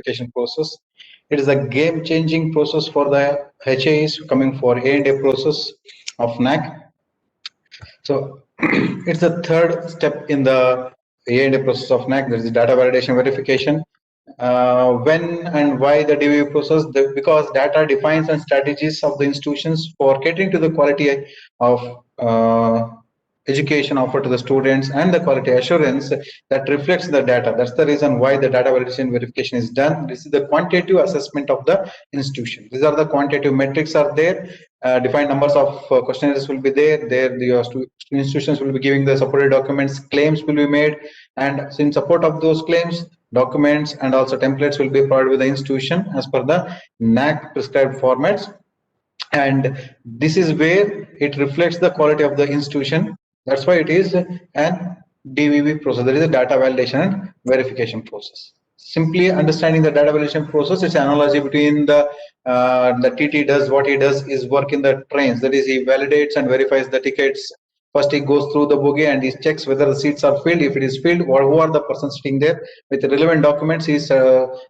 verification process. It is a game-changing process for the HAs coming for A&A process of NAC. So it's the third step in the A&A process of NAC. There is data validation verification. When and why the DVV process? Because data defines and strategies of the institutions for catering to the quality of education offered to the students and the quality assurance that reflects the data. That's the reason why the data validation verification is done. This is the quantitative assessment of the institution. These are the quantitative metrics are there. Defined numbers of questionnaires will be there. The institutions will be giving the supported documents. Claims will be made, and in support of those claims, documents and also templates will be provided with the institution as per the NAC prescribed formats. And this is where it reflects the quality of the institution. That's why it is an DVV process. There is a data validation and verification process. Simply understanding the data validation process, it's an analogy between the TT does what he does is work in the trains. That is, he validates and verifies the tickets. First, he goes through the bogie and he checks whether the seats are filled. If it is filled, or who are the persons sitting there with the relevant documents, he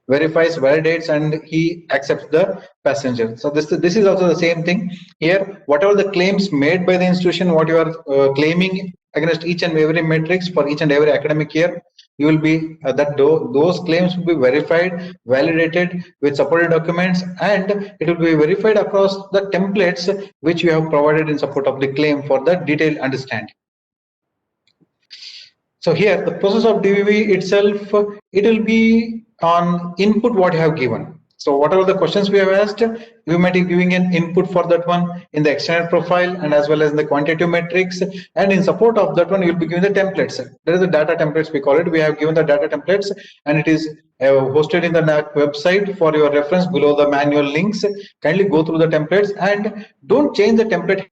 verifies, validates, and he accepts the passenger. So this is also the same thing here. Whatever the claims made by the institution, what you are claiming against each and every metrics for each and every academic year, you will be those claims will be verified, validated with supported documents, and it will be verified across the templates which you have provided in support of the claim for the detailed understanding. So here the process of DVV itself, it will be on input what you have given. So whatever the questions we have asked, you might be giving an input for that one in the extended profile and as well as in the quantitative metrics, and in support of that one you'll be given the templates. There is the data templates we call it. We have given the data templates and it is hosted in the NAC website for your reference below the manual links. Kindly go through the templates and don't change the template.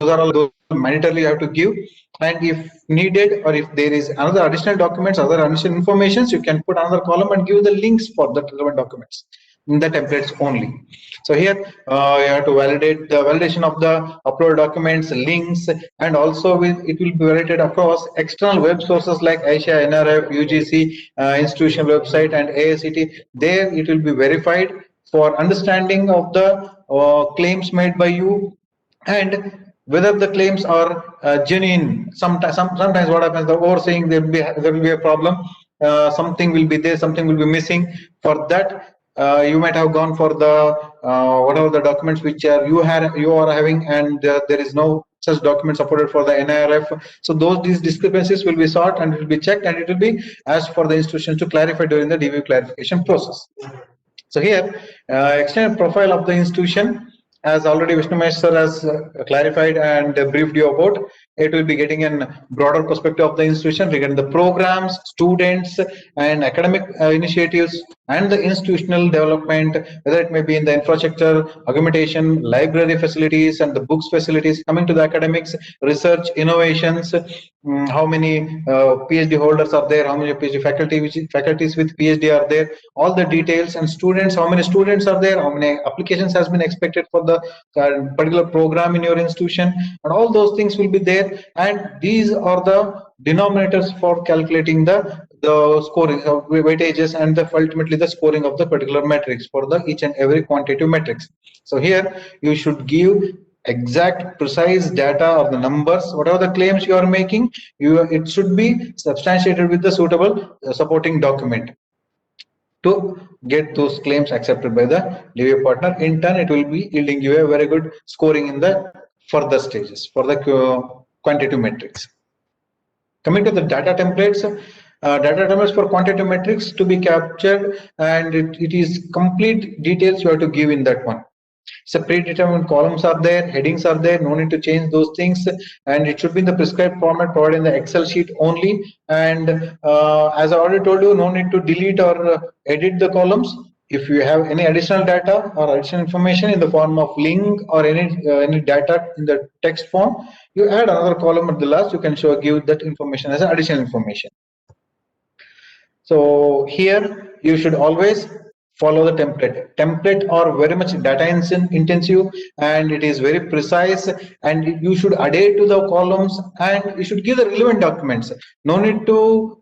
Those are all those mandatorily you have to give, and if needed or if there is another additional documents, other additional informations, you can put another column and give the links for the relevant documents in the templates only. So here you have to validate the validation of the upload documents, links, and also it will be validated across external web sources like Asia, NRF, UGC, institutional website, and AICT. There it will be verified for understanding of the claims made by you and whether the claims are genuine. Sometimes what happens, the overseeing, there will be a problem. Something will be there, something will be missing. For that, you might have gone for the whatever the documents which you are having, and there is no such document supported for the NIRF. So these discrepancies will be sought and it will be checked, and it will be asked for the institution to clarify during the DVV clarification process. So here, extended profile of the institution, as already Vishnu Mesh sir has clarified and briefed you about, it will be getting a broader perspective of the institution regarding the programs, students, and academic initiatives, and the institutional development, whether it may be in the infrastructure, augmentation, library facilities, and the books facilities. Coming to the academics, research, innovations, how many PhD holders are there, how many PhD faculties with PhD are there, all the details, and students, how many students are there, how many applications has been expected for the particular program in your institution, and all those things will be there. And these are the denominators for calculating the scoring of weightages and ultimately the scoring of the particular metrics for the each and every quantitative metrics. So here you should give exact precise data of the numbers, whatever the claims you are making, it should be substantiated with the suitable supporting document to get those claims accepted by the DVA partner. In turn, it will be yielding you a very good scoring in the further stages for the quantitative metrics. Coming to the data templates, data templates for quantitative metrics to be captured, and it is complete details you have to give in that one. So predetermined columns are there, headings are there, no need to change those things, and it should be in the prescribed format provided in the Excel sheet only. And as I already told you, no need to delete or edit the columns. If you have any additional data or additional information in the form of link or any data in the text form, you add another column at the last. You can give that information as additional information. So here you should always follow the template. Template are very much data intensive, and it is very precise, and you should adhere to the columns, and you should give the relevant documents. No need to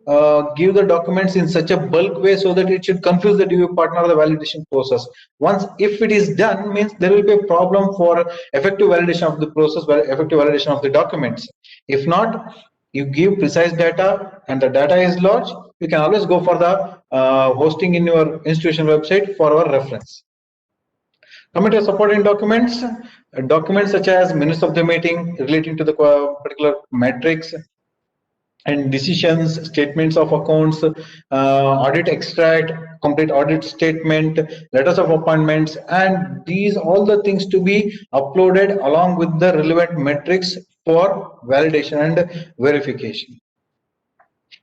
give the documents in such a bulk way so that it should confuse the DB partner or the validation process. Once if it is done, means there will be a problem for effective validation of the process, effective validation of the documents. If not, you give precise data and the data is large, you can always go for the hosting in your institution website for our reference. Coming to supporting documents, documents such as minutes of the meeting relating to the particular metrics and decisions, statements of accounts, audit extract, complete audit statement, letters of appointments, and these all the things to be uploaded along with the relevant metrics for validation and verification.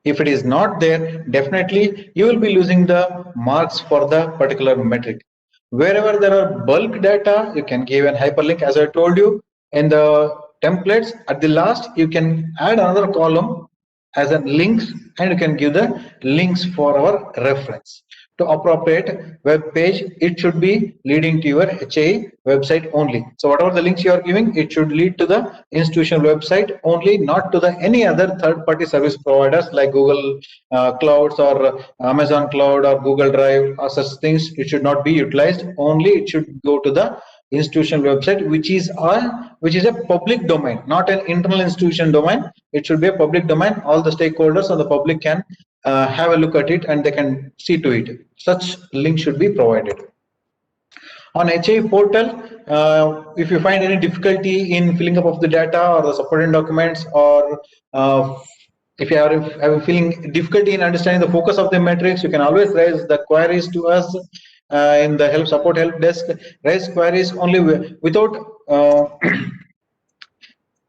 If it is not there, definitely you will be losing the marks for the particular metric. Wherever there are bulk data, you can give an hyperlink. As I told you in the templates, at the last you can add another column as a links, and you can give the links for our reference. To appropriate web page, it should be leading to your HA website only. So whatever the links you are giving, it should lead to the institutional website only, not to the any other third-party service providers like Google Clouds or Amazon Cloud or Google Drive or such things. It should not be utilized. Only it should go to the institutional website, which is a public domain, not an internal institution domain. It should be a public domain. All the stakeholders or the public can have a look at it and they can see to it. Such link should be provided. On HA portal, if you find any difficulty in filling up of the data or the supporting documents, or if you are feeling difficulty in understanding the focus of the metrics, you can always raise the queries to us in the support help desk. Raise queries only without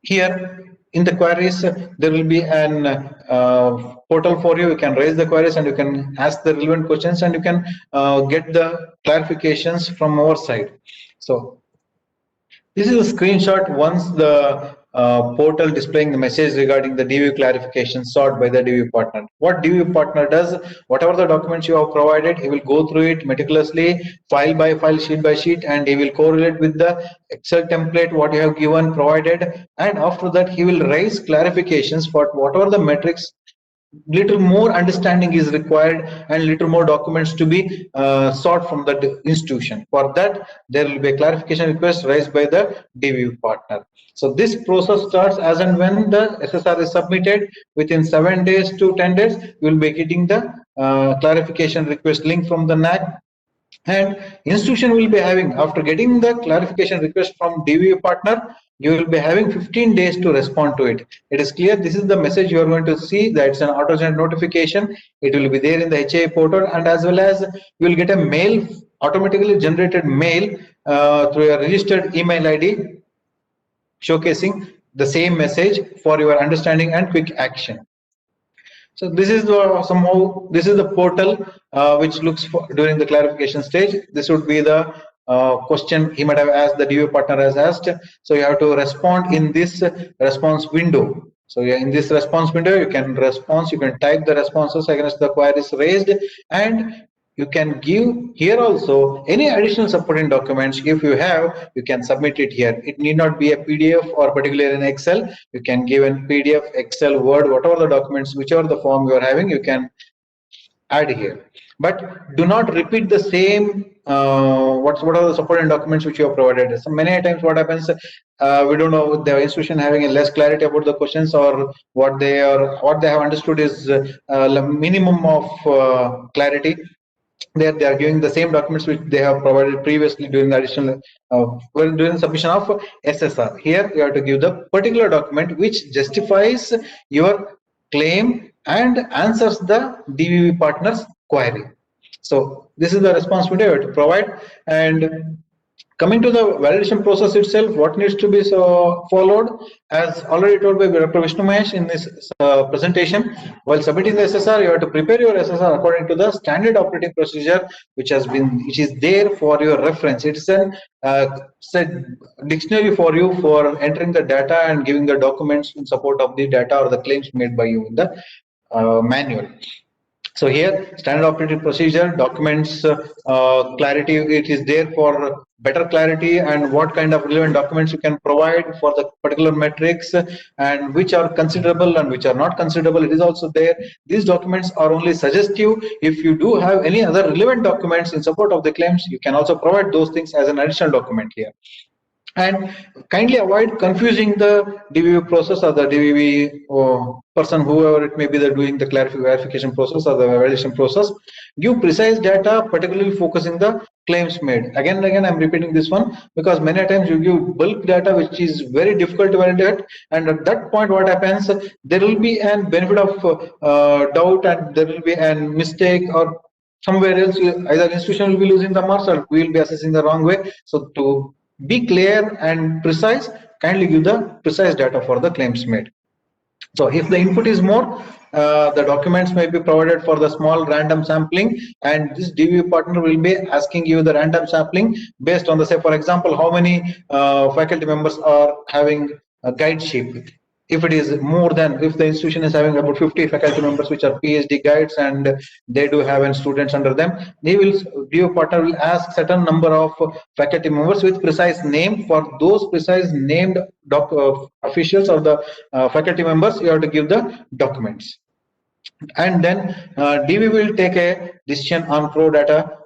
here in the queries there will be an portal for you. You can raise the queries and you can ask the relevant questions, and you can get the clarifications from our side. So this is a screenshot once the portal displaying the message regarding the DV clarification sought by the DV partner. What DV partner does, whatever the documents you have provided, he will go through it meticulously, file by file, sheet by sheet, and he will correlate with the Excel template what you have given, provided, and after that he will raise clarifications for whatever the metrics little more understanding is required and little more documents to be sought from the institution. For that, there will be a clarification request raised by the DV partner. So this process starts as and when the SSR is submitted. Within 7 days to 10 days, you will be getting the clarification request link from the NAC, and institution will be having, after getting the clarification request from DV partner, you will be having 15 days to respond to it. It is clear this is the message you are going to see, that it's an auto-generated notification. It will be there in the HA portal, and as well as you will get a mail, automatically generated mail through your registered email ID showcasing the same message for your understanding and quick action. So this is the this is the portal which looks for during the clarification stage. This would be the question he might have asked, the DV partner has asked. So you have to respond in this response window. So yeah, in this response window, you can type the responses against the queries raised, and you can give here also any additional supporting documents. If you have, you can submit it here. It need not be a PDF or particularly in Excel. You can give in PDF, Excel, Word, whatever the documents, whichever the form you are having, you can add here. But do not repeat the same what are the supporting documents which you have provided. So many times what happens, we don't know, the institution having a less clarity about the questions, or what they have understood is minimum of clarity. They are giving the same documents which they have provided previously during the additional during the submission of SSR. Here you have to give the particular document which justifies your claim and answers the DVV partner's query. So this is the responsibility you have to provide. And coming to the validation process itself, what needs to be followed, as already told by Dr. Vishnu Mahesh in this presentation, while submitting the SSR, you have to prepare your SSR according to the standard operating procedure which is there for your reference. It's an dictionary for you for entering the data and giving the documents in support of the data or the claims made by you in the manual. So here, standard operating procedure, documents, clarity, it is there for better clarity and what kind of relevant documents you can provide for the particular metrics and which are considerable and which are not considerable. It is also there. These documents are only suggestive. If you do have any other relevant documents in support of the claims, you can also provide those things as an additional document here. And kindly avoid confusing the DVV process or the DVV person, whoever it may be, that doing the verification process or the validation process. Give precise data, particularly focusing the claims made. Again and again, I'm repeating this one because many times you give bulk data which is very difficult to validate, and at that point, what happens? There will be an benefit of doubt, and there will be an mistake, or somewhere else either institution will be losing the marks or we will be assessing the wrong way. So to be clear and precise, kindly give the precise data for the claims made. So if the input is more, the documents may be provided for the small random sampling, and this DVV partner will be asking you the random sampling based on the, say for example, how many faculty members are having a guide sheet. If it is more than, if the institution is having about 50 faculty members which are PhD guides and they do have students under them, they will, DVV partner will ask certain number of faculty members with precise name. For those precise named officials or the faculty members, you have to give the documents. And then DV will take a decision on pro data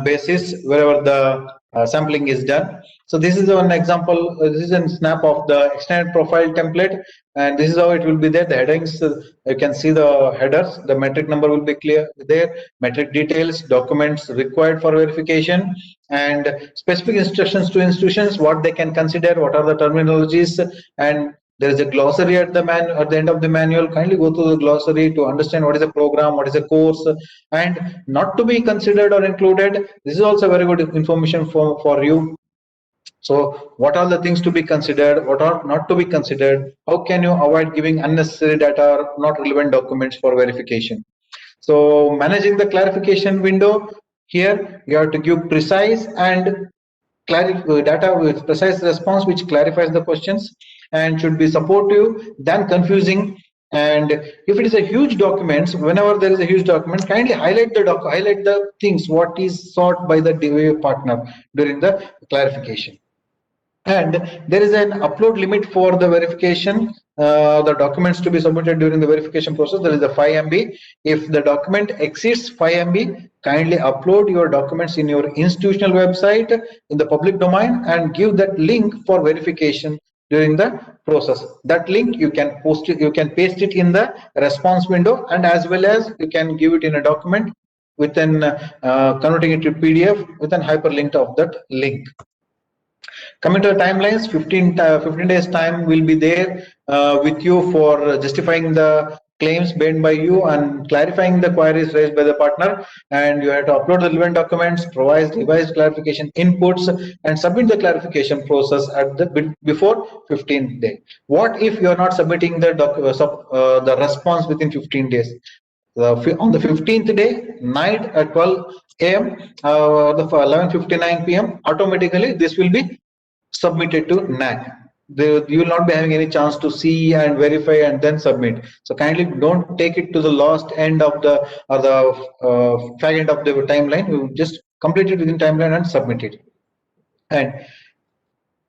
basis wherever the sampling is done. So this is one example. This is a snap of the extended profile template, and this is how it will be there. The headings, you can see the headers. The metric number will be clear there. Metric details, documents required for verification, and specific instructions to institutions, what they can consider, what are the terminologies, and there is a glossary at the end of the manual. Kindly go to the glossary to understand what is a program, what is a course, and not to be considered or included. This is also very good information for you. So what are the things to be considered, what are not to be considered, how can you avoid giving unnecessary data or not relevant documents for verification. So managing the clarification window, here you have to give precise and data with precise response which clarifies the questions and should be supportive than confusing. And if it is a huge document, whenever there is a huge document, kindly highlight the things what is sought by the DVA partner during the clarification. And there is an upload limit for the verification, the documents to be submitted during the verification process. There is the 5 MB. If the document exceeds 5 MB, kindly upload your documents in your institutional website in the public domain and give that link for verification during the process. That link you can post it, you can paste it in the response window, and as well as you can give it in a document within converting it to PDF with an hyperlink of that link. Coming to the timelines, 15 days time will be there with you for justifying the claims made by you and clarifying the queries raised by the partner, and you have to upload the relevant documents, provide revised clarification inputs, and submit the clarification process at the before 15th day. What if you are not submitting the response within 15 days? On the 15th day night at 12 a.m. The 11:59 p.m. automatically this will be submitted to NAC. You will not be having any chance to see and verify and then submit. So kindly don't take it to the last end of the fag end of the timeline. You just complete it within timeline and submit it. And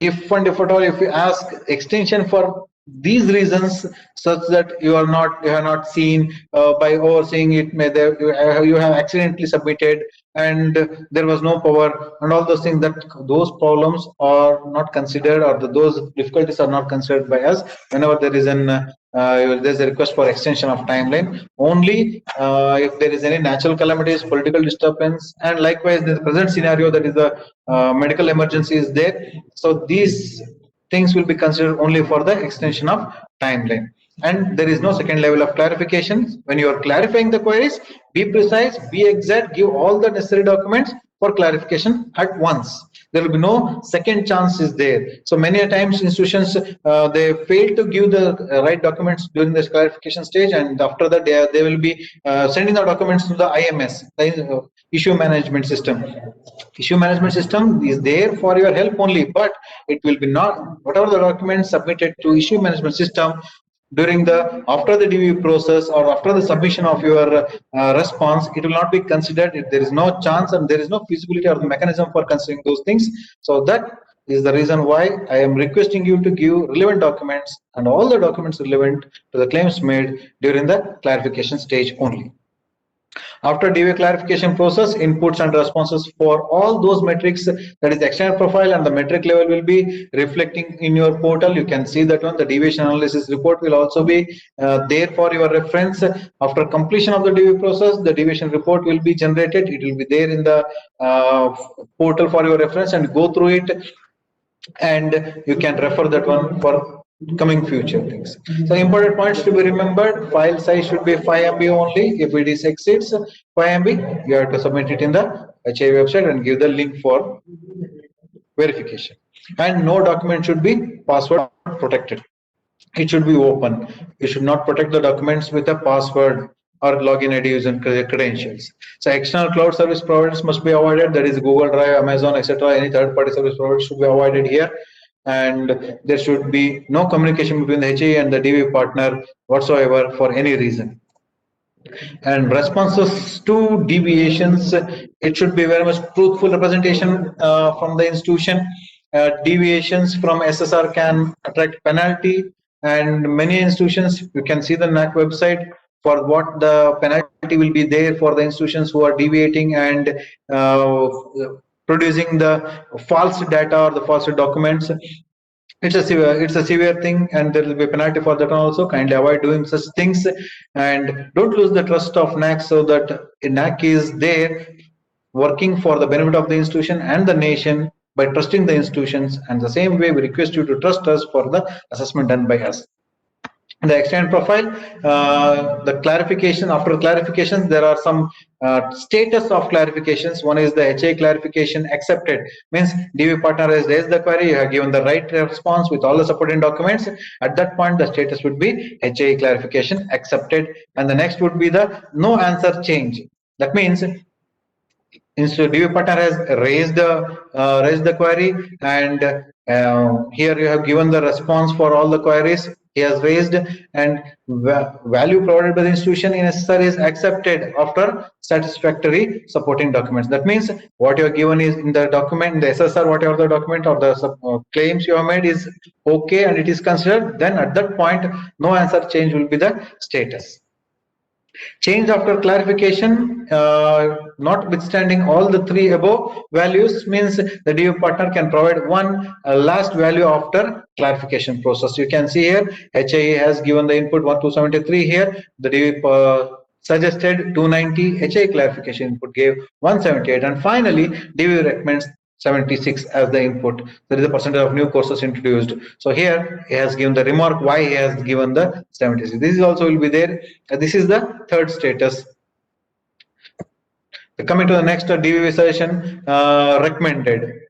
if at all, if you ask extension for these reasons, such that you have not seen by overseeing it, you have accidentally submitted and there was no power and all those things, that those problems are not considered, or those difficulties are not considered by us whenever there is there's a request for extension of timeline. Only if there is any natural calamities, political disturbance, and likewise the present scenario, that is the medical emergency is there. So these things will be considered only for the extension of timeline. And there is no second level of clarification. When you are clarifying the queries, be precise, be exact, give all the necessary documents for clarification at once. There will be no second chances there. So many times institutions they fail to give the right documents during this clarification stage, and after that they will be sending the documents to the IMS, the issue management system. Issue management system is there for your help only, but it will be not, whatever the documents submitted to issue management system during the after the DV process or after the submission of your response, it will not be considered. There is no chance and there is no feasibility or the mechanism for considering those things. So that is the reason why I am requesting you to give relevant documents and all the documents relevant to the claims made during the clarification stage only. After DV clarification process, inputs and responses for all those metrics, that is the external profile and the metric level, will be reflecting in your portal. You can see that one. The deviation analysis report will also be there for your reference. After completion of the DV process, the deviation report will be generated. It will be there in the portal for your reference, and go through it, and you can refer that one for coming future things. So important points to be remembered: file size should be 5 MB only. If it is exceeds 5 MB, you have to submit it in the HI website and give the link for verification. And no document should be password protected. It should be open. You should not protect the documents with a password or login IDs and credentials. So external cloud service providers must be avoided. That is Google Drive, Amazon, etc. Any third-party service providers should be avoided here. And there should be no communication between the HA and the DV partner whatsoever for any reason. And responses to deviations, it should be very much truthful representation from the institution. Deviations from SSR can attract penalty, and many institutions, you can see the NAC website for what the penalty will be there for the institutions who are deviating and producing the false data or the false documents. It's a severe thing, and there will be a penalty for that one also. Kindly avoid doing such things, and don't lose the trust of NAC, so that NAC is there working for the benefit of the institution and the nation by trusting the institutions. And the same way, we request you to trust us for the assessment done by us. The extended profile, the clarification, after clarifications, there are some status of clarifications. One is the HA clarification accepted, means DV partner has raised the query, you have given the right response with all the supporting documents. At that point, the status would be HA clarification accepted. And the next would be the no answer change. That means instead DV partner has raised the query, and here you have given the response for all the queries he has raised, and value provided by the institution in SSR is accepted after satisfactory supporting documents. That means what you are given is in the document, in the SSR, whatever the document or the claims you have made is okay and it is considered, then at that point no answer change will be the status. Change after clarification, notwithstanding all the three above values, means the DV partner can provide one last value after clarification process. You can see here HIE has given the input 1273 here. The DV suggested 290, HIE clarification input gave 178, and finally DV recommends 76 as the input. There is a percentage of new courses introduced. So here he has given the remark why he has given the 76. This is also will be there. This is the third status. Coming to the next DV suggestion, recommended.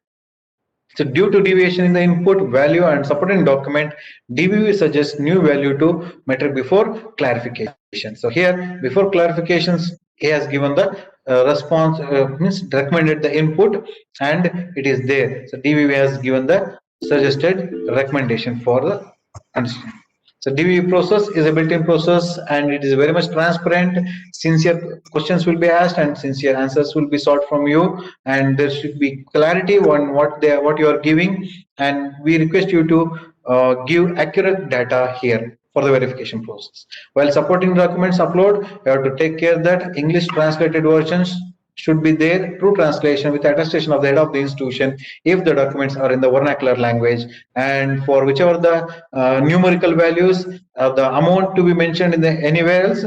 So due to deviation in the input value and supporting document, DVV suggests new value to metric before clarification. So here, before clarifications, he has given the response, means recommended the input, and it is there. So DVV has given the suggested recommendation for the understanding. So DVV process is a built-in process, and it is very much transparent. Sincere questions will be asked and sincere answers will be sought from you, and there should be clarity on what you are giving. And we request you to give accurate data here for the verification process. While supporting documents upload, you have to take care that English translated versions should be there, true translation with attestation of the head of the institution if the documents are in the vernacular language, and for whichever the numerical values, the amount to be mentioned in the anywhere else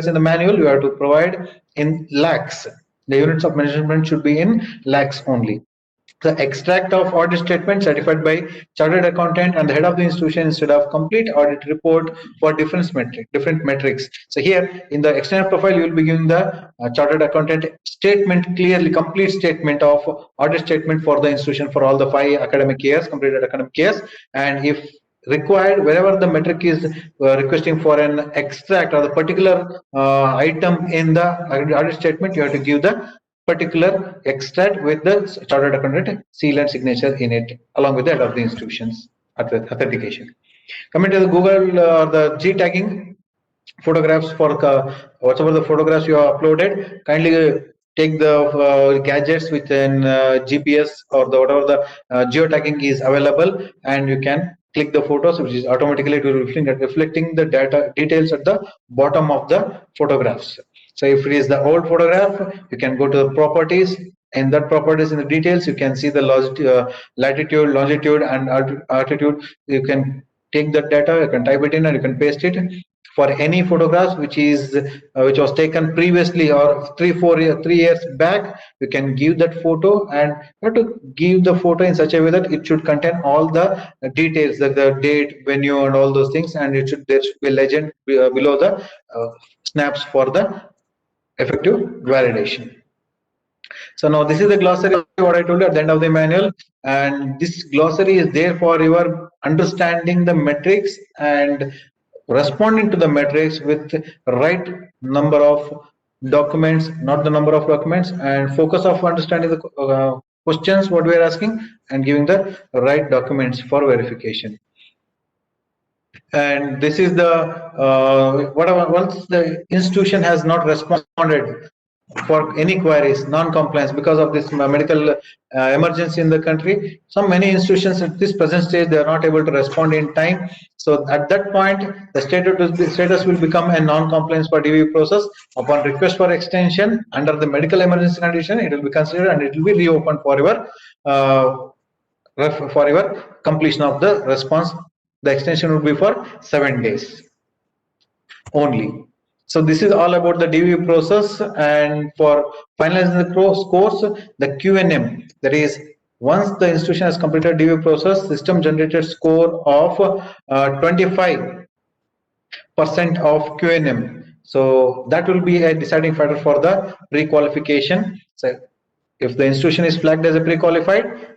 in the manual, you have to provide in lakhs. The units of measurement should be in lakhs only. The extract of audit statement certified by chartered accountant and the head of the institution instead of complete audit report for different metrics. So here in the external profile, you will be giving the chartered accountant statement, clearly complete statement of audit statement for the institution for all the 5 academic years, completed academic years. And if required, wherever the metric is requesting for an extract or the particular item in the audit statement, you have to give the particular extract with the chartered accountant seal and signature in it, along with the head of the institution's authentication. Coming to the Google or the G tagging photographs for whatever the photographs you have uploaded, kindly take the gadgets with an GPS or the whatever the geotagging is available, and you can click the photos, which is automatically to reflecting the data details at the bottom of the photographs. So if it is the old photograph, you can go to the properties. In that properties, in the details, you can see the latitude, longitude, and altitude. You can take that data, you can type it in, and you can paste it. For any photographs which was taken previously or 3 years back, you can give that photo, and you have to give the photo in such a way that it should contain all the details, like the date, venue, and all those things, and there should be a legend below the snaps for the effective validation. So now this is the glossary, what I told you at the end of the manual, and this glossary is there for your understanding the metrics and responding to the metrics with right number of documents, not the number of documents, and focus of understanding the questions what we are asking and giving the right documents for verification. And this is the whatever, once the institution has not responded for any queries, non-compliance because of this medical emergency in the country, many institutions at this present stage they are not able to respond in time. So at that point, the status will become a non-compliance for DV process. Upon request for extension under the medical emergency condition, it will be considered and it will be reopened for your completion of the response. The extension would be for 7 days only. So this is all about the DV process. And for finalizing the course, the QNM, that is, once the institution has completed DV process, system generated score of 25% of QNM. So that will be a deciding factor for the pre-qualification. So if the institution is flagged as a pre-qualified,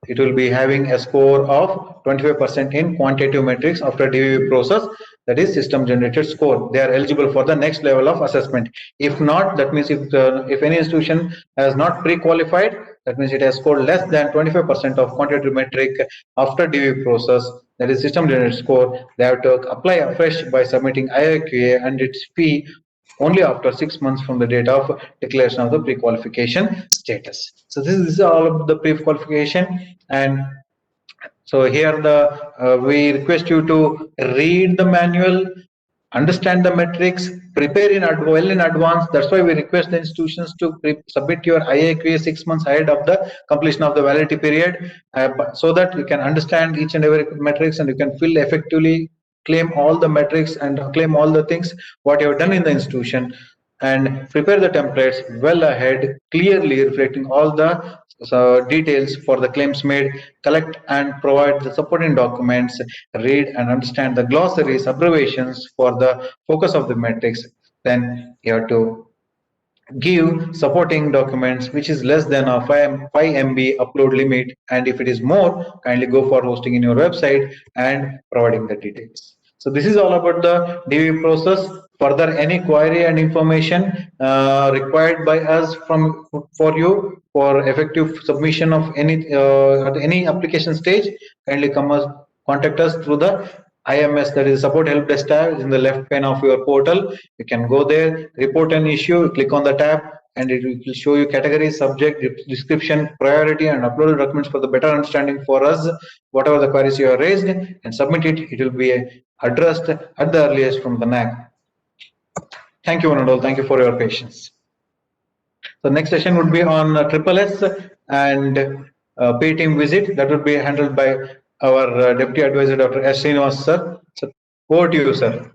it will be having a score of 25% in quantitative metrics after DVV process, that is system generated score. They are eligible for the next level of assessment. If not, that means if any institution has not pre-qualified, that means it has scored less than 25% of quantitative metric after DVV process, that is system generated score, they have to apply afresh by submitting IIQA and its fee only after 6 months from the date of declaration of the pre-qualification status. So this is all of the pre-qualification. And so here we request you to read the manual, understand the metrics, prepare well in advance. That's why we request the institutions to submit your IIQA 6 months ahead of the completion of the validity period, so that you can understand each and every metrics and you can fill effectively, claim all the metrics and claim all the things what you have done in the institution, and prepare the templates well ahead, clearly reflecting all the details for the claims made, collect and provide the supporting documents, read and understand the glossaries, abbreviations for the focus of the metrics. Then you have to give supporting documents which is less than a 5 MB upload limit, and if it is more, kindly go for hosting in your website and providing the details. So this is all about the DV process. Further, any query and information required by us for you for effective submission of any at any application stage, kindly contact us through the IMS, that is support help desk tab, is in the left pane of your portal. You can go there, report an issue, click on the tab, and it will show you category, subject, description, priority, and upload documents for the better understanding for us. Whatever the queries you have raised and submit it, it will be addressed at the earliest from the NAC. Thank you, one and all. Thank you for your patience. The next session would be on SSS and pay team visit. That would be handled by our Deputy Advisor, Dr. S. Srinivas, sir. So over to you, sir.